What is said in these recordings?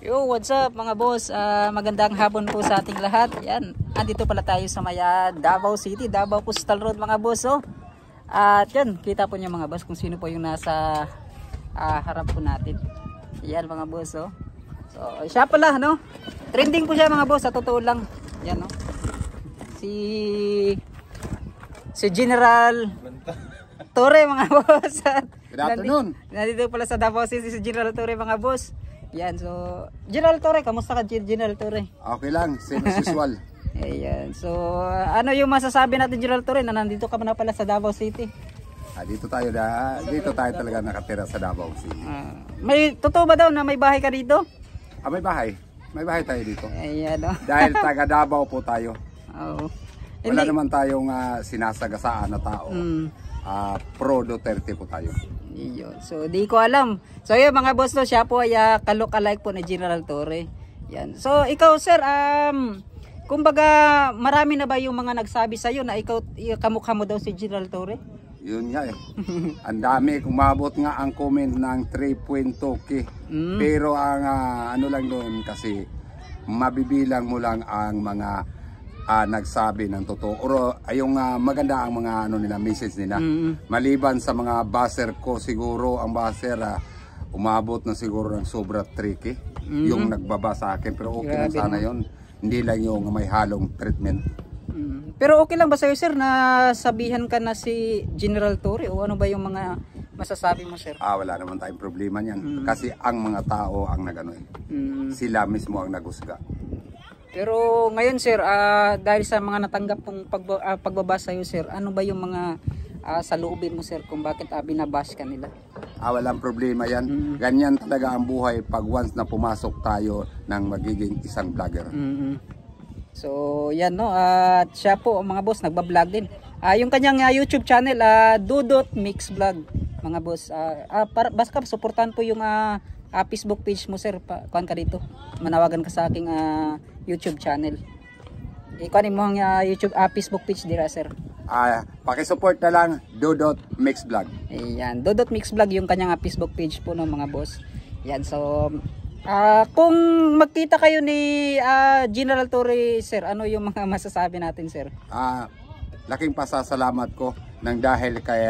Yo, what's up mga boss? Magandang hapon po sa ating lahat. Yan, andito pala tayo sa Maya, Davao City, Davao Coastal Road mga boss. Oh. At yan, kita po niyo mga boss kung sino po yung nasa harap po natin. Yan mga boss. Oh. So, siya pala, no? Trending po siya mga boss, sa totoo lang. Yan, no? Si General Torre mga boss. Good afternoon. Nandito pala sa Davao City si General Torre mga boss. Yan, so General Torre, kamusta ka General Torre? Okay lang, same as usual. Ayan, so ano yung masasabi natin General Torre na nandito ka na pala sa Davao City? Dito tayo talaga nakatira sa Davao City. May totoo ba daw na may bahay ka dito? May bahay. May bahay tayo dito. Ayan, oh. Dahil taga Davao po tayo. Oo. Wala naman tayong sinasagasaan na tao. Pro Duterte po tayo. Iyon. So di ko alam. So yun mga boss, no, siya po ay ka-look-alike po ni General Torre. Yan. So ikaw sir, kumbaga marami na ba yung mga nagsabi sa iyo na ikaw kamukha mo daw si General Torre? Yun nga eh. Ang dami, kumabot nga ang comment ng 3.2k. Pero ang ano lang doon kasi mabibilang mo lang ang mga nagsabi ng totoo or yung maganda ang mga ano nila message nila. Maliban sa mga buzzer ko, siguro ang buzzer umabot na siguro ng sobra 3k yung nagbaba sa akin, pero okay lang sana yon, hindi lang yung may halong treatment. Pero okay lang ba sa'yo sir na sabihan ka na si General Torre o ano ba yung mga masasabi mo sir? Wala naman tayong problema niyan kasi ang mga tao ang nagano sila mismo ang naghusga. Pero ngayon sir, dahil sa mga natanggap pong pagbabasa sa'yo sir, ano ba yung mga saloobin mo sir kung bakit binabash ka nila? Walang problema yan. Ganyan talaga ang buhay pag once na pumasok tayo ng magiging isang vlogger. So yan no, at siya po mga boss nagbablog din. Yung kanyang YouTube channel, Dudot Mix Vlog mga boss. Basta supportan po yung Facebook page mo sir, kuhan ka dito. Manawagan ka sa aking YouTube channel. Ikuhanin mo ang YouTube Facebook page dira sir. Paki-support na lang Dudot Mix Vlog. Ayan, Dudot Mix Vlog yung kanyang Facebook page po no mga boss. Yan, so kung magkita kayo ni General Torre sir, ano yung mga masasabi natin sir? Laking pasasalamat ko nang dahil kay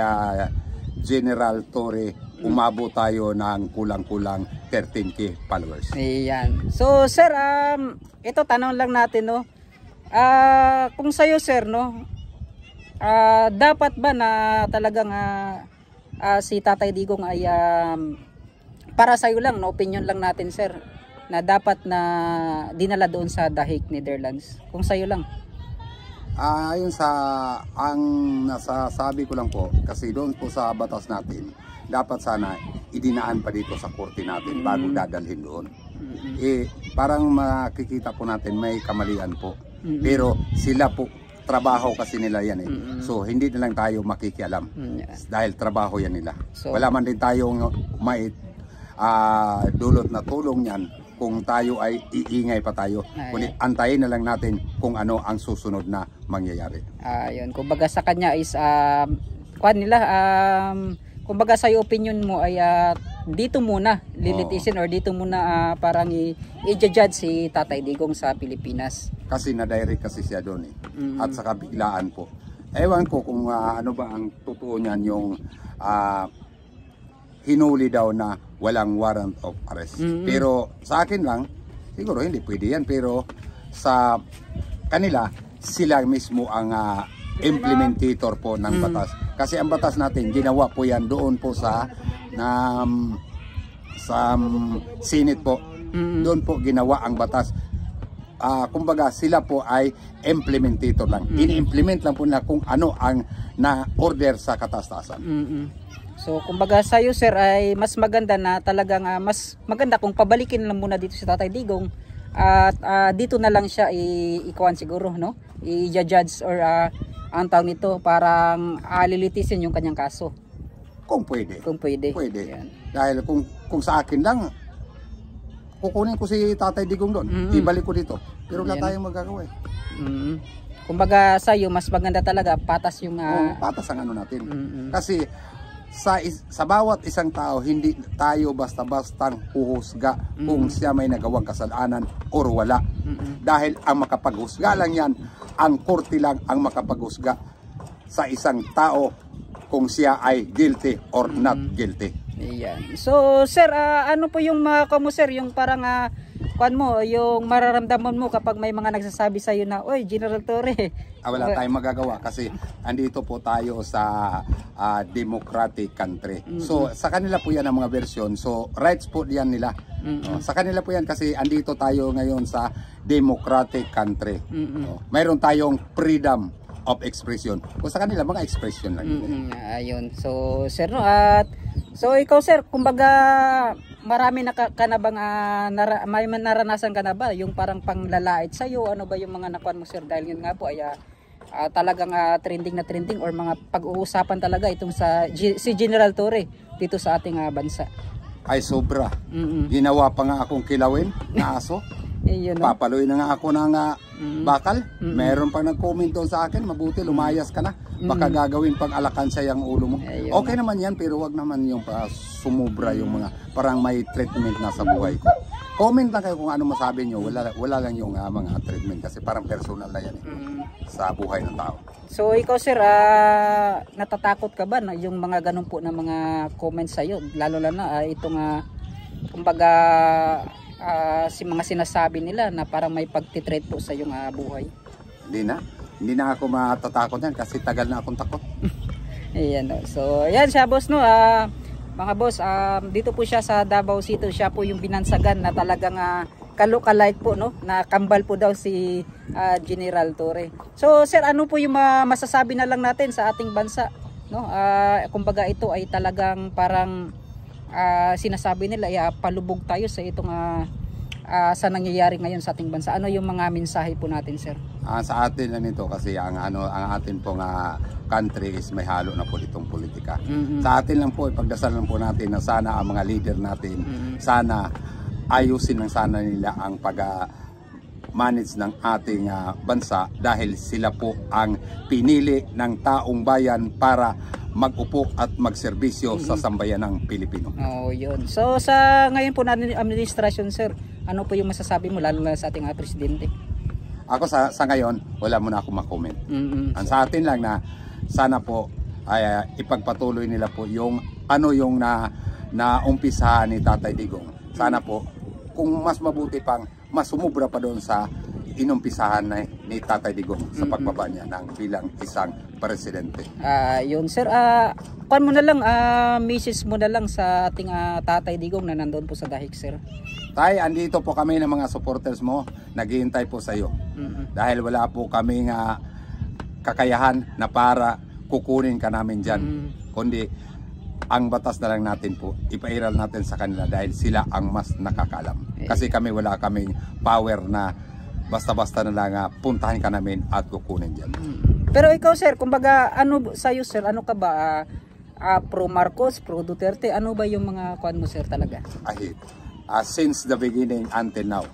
General Torre umabot tayo ng kulang-kulang 13k followers. Ayan. So sir, ito tanong lang natin no. Kung sa'yo sir no, dapat ba na talagang si Tatay Digong ay para sa'yo lang, no, opinion lang natin sir, na dapat na dinala doon sa The Hague, Netherlands? Kung sa'yo lang. Ayun ang nasasabi ko lang po, kasi doon po sa batas natin, dapat sana idinaan pa dito sa korte natin bago dadalhin doon. Parang makikita po natin may kamalian po. Pero sila po, trabaho kasi nila yan So hindi na lang tayo makikialam dahil trabaho yan nila. So, wala man din tayong may dulot na tulong yan kung tayo ay iingay pa tayo. Kundi antayin na lang natin kung ano ang susunod na mangyayari. Ayun, kumbaga sa kanya is kumbaga sa opinion mo ay dito muna lilitisin or dito muna parang i-judge si Tatay Digong sa Pilipinas. Kasi na-direct kasi siya doon at sa kabiglaan po. Ewan ko kung ano ba ang totoo niyan yung hinuli daw na walang warrant of arrest. Pero sa akin lang, siguro hindi pwede yan. Pero sa kanila, sila mismo ang implementator po ng batas. Kasi ang batas natin, ginawa po yan doon po sa Senate po. Doon po ginawa ang batas. Kumbaga sila po ay implementator lang. Ini-implement lang po na kung ano ang na-order sa katastasan. So kumbaga sa'yo sir ay mas maganda na talagang mas maganda kung pabalikin lang muna dito si Tatay Digong at dito na lang siya ikuan siguro no? I-judge or ang tawag nito parang lilitisin yung kanyang kaso. Kung pwede. Kung pwede. Pwede. Yan. Dahil kung sa akin lang kukunin ko si Tatay Digong doon, ibalik ko dito. Pero wala tayong magagawa. Kumbaga sa'yo mas maganda talaga patas yung patas ang ano natin. Kasi sa bawat isang tao, hindi tayo basta-bastang huhusga kung siya may nagawang kasalanan or wala. Dahil ang makapaghusga lang yan, ang korte lang ang makapaghusga sa isang tao kung siya ay guilty or not guilty. Ayan. So sir, ano po yung kamo sir, yung parang kuan mo, yung mararamdaman mo kapag may mga nagsasabi sa iyo na, "Oy, General Torre." Wala tayong magagawa kasi andito po tayo sa democratic country. So sa kanila po yan ang mga version. So rights po yan nila. Sa kanila po yan kasi andito tayo ngayon sa democratic country. Mayroon tayong freedom of expression. O sa kanila mga expression lang. Ayun. So sir, no, at so ikaw sir, kumbaga marami na ka na bang may naranasan ka na ba yung parang panglalait sa iyo? Ano ba yung mga nakuan mo sir, dahil yun nga po ay talagang trending na trending or mga pag-uusapan talaga itong si General Torre dito sa ating bansa. Ay sobra. Ginawa pa nga akong kilawin na aso. Papaloy na nga ako ng bakal. Meron pang nag-comment doon sa akin, mabuti lumayas ka na. Baka gagawin pang alakansya yung ulo mo. Okay naman yan, pero wag naman yung sumubra yung mga parang may treatment na sa buhay ko. Comment lang kayo kung ano masabi nyo. Wala lang yung mga treatment kasi parang personal na yan sa buhay ng tao. So ikaw sir, natatakot ka ba na yung mga ganun po na mga comments sa'yo? Lalo na itong kumbaga mga sinasabi nila na parang may pagtitreat po sa iyong buhay. Hindi na ako matatakot yan kasi tagal na akong takot. Ayan, no. So ayan siya boss, no, mga boss, dito po siya sa Davao City. Siya po yung binansagan na talagang kalokalike po, no, na kambal po daw si General Torre. So sir, ano po yung masasabi na lang natin sa ating bansa, no? Kumbaga ito ay talagang parang sinasabi nila palubog tayo sa itong sa nangyayari ngayon sa ating bansa. Ano yung mga mensahe po natin sir? Sa atin lang ito kasi ang atin pong country is may halo na po itong politika. Sa atin lang po, ipagdasal lang po natin na sana ang mga leader natin sana ayusin ng sana nila ang manage ng ating bansa dahil sila po ang pinili ng taong bayan para mag-upo at magserbisyo sa sambayan ng Pilipino. Yun. So sa ngayon po na administrasyon sir, ano po yung masasabi mo lalo na sa ating presidente? Ako sa ngayon, wala muna ako makomment. Ang sa atin lang na sana po ay ipagpatuloy nila po yung yung naumpisahan ni Tatay Digong. Sana po kung mas mabuti pang mas sumubra pa doon sa inumpisahan ni Tatay Digong sa pagbaba niya bilang isang presidente. Yun sir, kuan mo na lang, message mo na lang sa ating Tatay Digong na nandoon po sa dahig sir. Tay, andito po kami ng mga supporters mo, naghihintay po sa iyo. Dahil wala po kaming kakayahan na para kukunin ka namin dyan. Kundi ang batas na lang natin po, ipairal natin sa kanila dahil sila ang mas nakakalam. Kasi kami wala kaming power na basta-basta na lang puntahan ka namin at kukunin dyan. Pero ikaw sir, kumbaga ano sa'yo sir, ano ka ba? Pro Marcos, pro Duterte, ano ba yung mga kuan mo sir talaga? Since the beginning until now,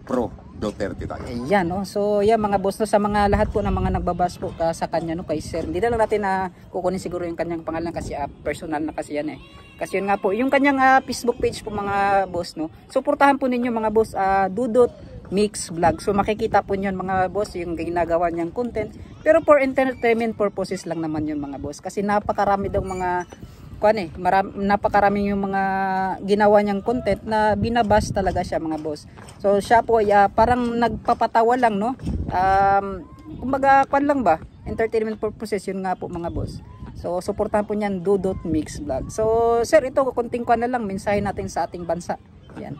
pro Duterte tayo. Ayan, no? So yan mga boss, no, sa mga lahat po ng mga nagbabas po sa kanya, no, kay sir, hindi na lang natin kukunin siguro yung kanyang pangalan kasi personal na kasi yan kasi yun nga po, yung kanyang Facebook page po mga boss, no, suportahan po ninyo mga boss, Dudut Mix Vlog. So makikita po niyon mga boss yung ginagawa niyang content, pero for entertainment purposes lang naman yun mga boss, kasi napakarami daw mga napakarami yung mga ginawa niyang content na binabas talaga siya mga boss. So siya po parang nagpapatawa lang, no, kumbaga lang ba, entertainment purposes yun nga po mga boss. So suportahan po niyan Dudut Mix Vlog. So sir, ito kunting na lang mensahe natin sa ating bansa. Yan.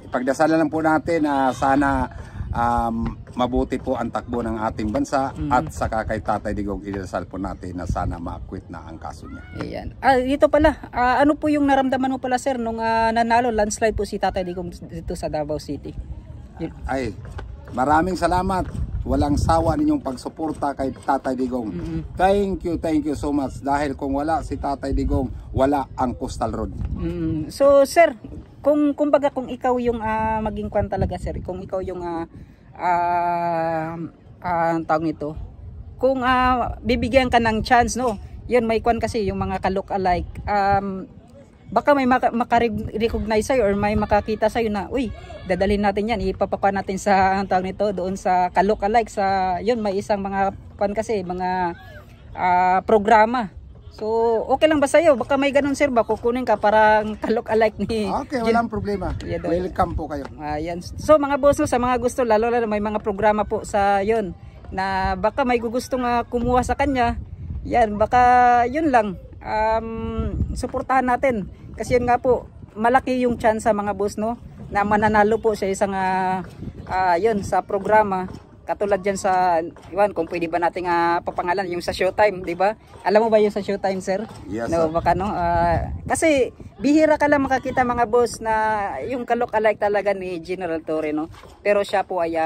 Ipagdasalan lang po natin sana mabuti po ang takbo ng ating bansa at saka kay Tatay Digong idasal po natin na sana ma-quit na ang kaso niya. Ayan. Dito pala, ano po yung naramdaman mo pala sir nung nanalo landslide po si Tatay Digong dito sa Davao City? Ay, maraming salamat. Walang sawa ninyong pagsuporta kay Tatay Digong. Thank you so much. Dahil kung wala si Tatay Digong, wala ang Coastal Road. So sir, kung ikaw yung maging kwan talaga sir, kung ikaw yung tawag nito, kung bibigyan ka ng chance, no, yun may kwan kasi yung mga ka-look-alike, baka may makarecognize sa'yo or may makakita sa'yo na, uy, dadalhin natin yan, ipapapa natin sa, ang tawag nito, doon sa ka-look-alike, sa, yun, may isang mga, kwan kasi, mga programa. So, okay lang ba sa'yo? Baka may ganun, sir, ba? Kukunin ka parang ka-look-alike ni... Okay, walang problema. Welcome po kayo. Yan. So, mga boss, no, sa mga gusto, lalo may mga programa po sa, yun, na baka may gustong kumuha sa kanya, yan, baka, yun lang, suportahan natin. Kasi yun nga po, malaki yung chance sa mga boss, no, na mananalo po sa isang yun, sa programa. Katulad dyan sa, iwan, kung pwede ba nating papangalan, yung sa Showtime, di ba? Alam mo ba yung sa Showtime, sir? Yes, no, sir. Baka, no? Kasi, bihira ka lang makakita mga boss na yung ka-look-alike talaga ni General Torre, no? Pero siya po ay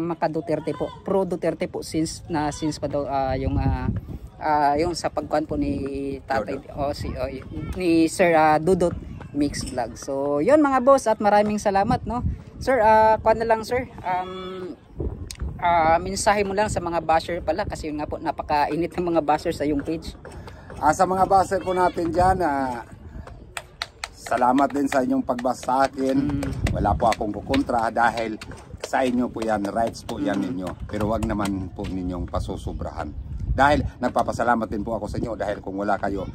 maka Duterte po, pro Duterte po since pa daw yung sa pagkuhan po ni tatay ni Sir Dudot Mix Vlog. So yun mga boss, at maraming salamat, no sir. Kuhan na lang sir, mensahe mo lang sa mga basher pala, kasi yun nga po, napakainit ng mga basher sa yung page. Sa mga basher po natin dyan, salamat din sa inyong pagbasa sa akin. Wala po akong kukontra dahil sa inyo po yan, rights po yan ninyo. Pero wag naman po ninyong pasusobrahan. Dahil nagpapasalamat din po ako sa inyo, dahil kung wala kayo,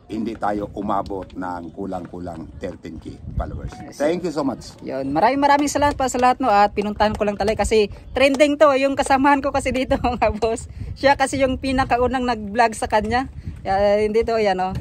hindi tayo umabot ng kulang-kulang 13K followers. Thank you so much. Yun, maraming salamat pa sa lahat, no, at pinuntahan ko lang talaga kasi trending to, yung kasamahan ko kasi dito mga boss. Siya kasi yung pinakaunang nag-vlog sa kanya. Hindi to, yan, no.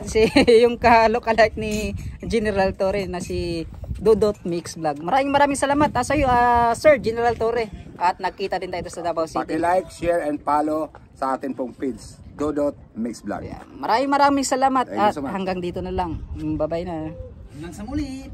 Si yung ka-look-alike ni General Torre na si Dudot Mix Vlog. Maraming salamat sa iyo, Sir General Torre. At nagkita din tayo sa Davao City. Paki-like, share, and follow sa atin pong page, Dudot Mix Vlog. Yeah. Maraming salamat. At hanggang dito na lang. Bye-bye na. Hanggang sa muli.